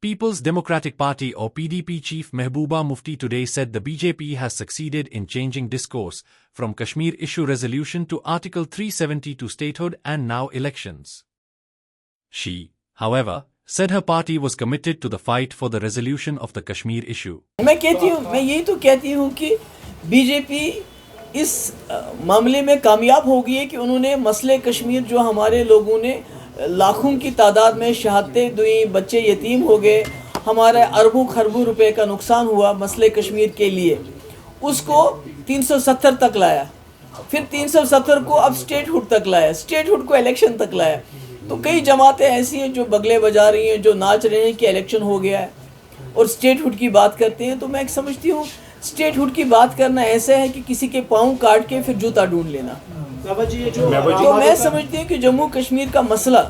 People's Democratic Party or PDP chief Mehbooba Mufti today said the BJP has succeeded in changing discourse from Kashmir issue resolution to Article 370 to statehood and now elections. She, however, said her party was committed to the fight for the resolution of the Kashmir issue. मैं यही तो कहती हूँ कि BJP इस मामले में कामयाब हो गई है कि उन्होंने मसले कश्मीर जो हमारे लोगों ने लाखों की तादाद में शहादतें दी, बच्चे यतीम हो गए, हमारे अरबों खरबों रुपए का नुकसान हुआ मसले कश्मीर के लिए, उसको 370 तक लाया, फिर 370 को अब स्टेटहुड तक लाया, स्टेटहुड को इलेक्शन तक लाया। तो कई जमातें ऐसी हैं जो बगले बजा रही हैं, जो नाच रहे हैं कि इलेक्शन हो गया है और स्टेटहुड की बात करते हैं। तो मैं समझती हूँ स्टेटहुड की बात करना ऐसा है कि किसी के पाँव काट के फिर जूता ढूंढ लेना। तो मैं समझती हूँ कि जम्मू कश्मीर का मसला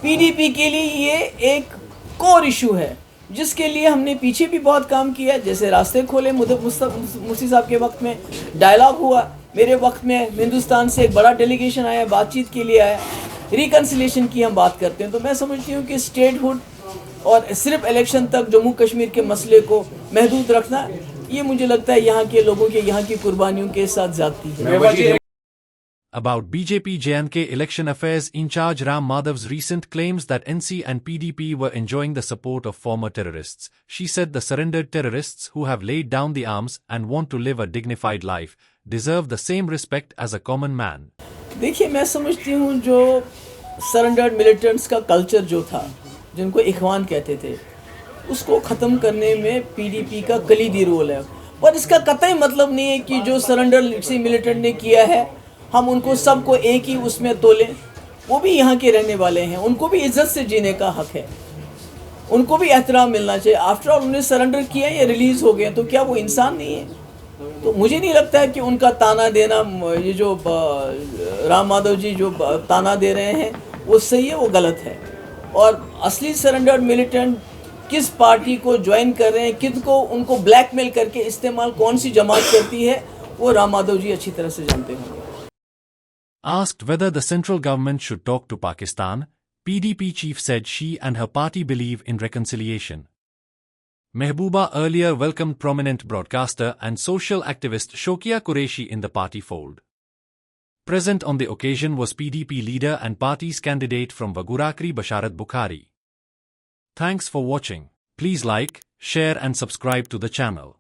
पीडीपी के लिए ये एक कोर इशू है, जिसके लिए हमने पीछे भी बहुत काम किया। जैसे रास्ते खोले मुफ्ती साहब के वक्त में, डायलॉग हुआ, मेरे वक्त में हिंदुस्तान से एक बड़ा डेलीगेशन आया, बातचीत के लिए आया, रिकन्सिलेशन की हम बात करते हैं। तो मैं समझती हूँ कि स्टेटहुड और सिर्फ इलेक्शन तक जम्मू कश्मीर के मसले को महदूद रखना, ये मुझे लगता है यहाँ के लोगों के यहाँ की कुर्बानियों के साथ जाती है। About BJP J&K election affairs in charge Ram Madhav's recent claims that NC and PDP were enjoying the support of former terrorists, she said the surrendered terrorists who have laid down the arms and want to live a dignified life deserve the same respect as a common man. देखिए, मैं समझती हूँ जो surrendered militants का culture जो था, जिनको इखवान कहते थे, उसको ख़त्म करने में पीडीपी का कलीदी रोल है। पर इसका कतई मतलब नहीं है कि जो सरेंडर मिलिटेंट ने किया है हम उनको सबको एक ही उसमें तोलें। वो भी यहाँ के रहने वाले हैं, उनको भी इज्जत से जीने का हक है, उनको भी एहतराम मिलना चाहिए। आफ्टर ऑल उन्होंने सरेंडर किया या रिलीज़ हो गए, तो क्या वो इंसान नहीं है? तो मुझे नहीं लगता है कि उनका ताना देना, ये जो राम माधव जी जो ताना दे रहे हैं, वो सही है, वो गलत है। और असली सरेंडर्ड मिलिटेंट किस पार्टी को ज्वाइन कर रहे हैं, किनको उनको ब्लैकमेल करके इस्तेमाल कौन सी जमात करती है, वो राम माधव जी अच्छी तरह से जानते होंगे। Asked whether the central government should talk to Pakistan, PDP chief said she and her party believe in reconciliation. Mehbooba earlier welcomed prominent broadcaster and social activist Shokia Qureshi in the party fold. Present on the occasion was PDP leader and party's candidate from Vagurakri Basharat Bukhari. Thanks for watching. Please like, share and subscribe to the channel.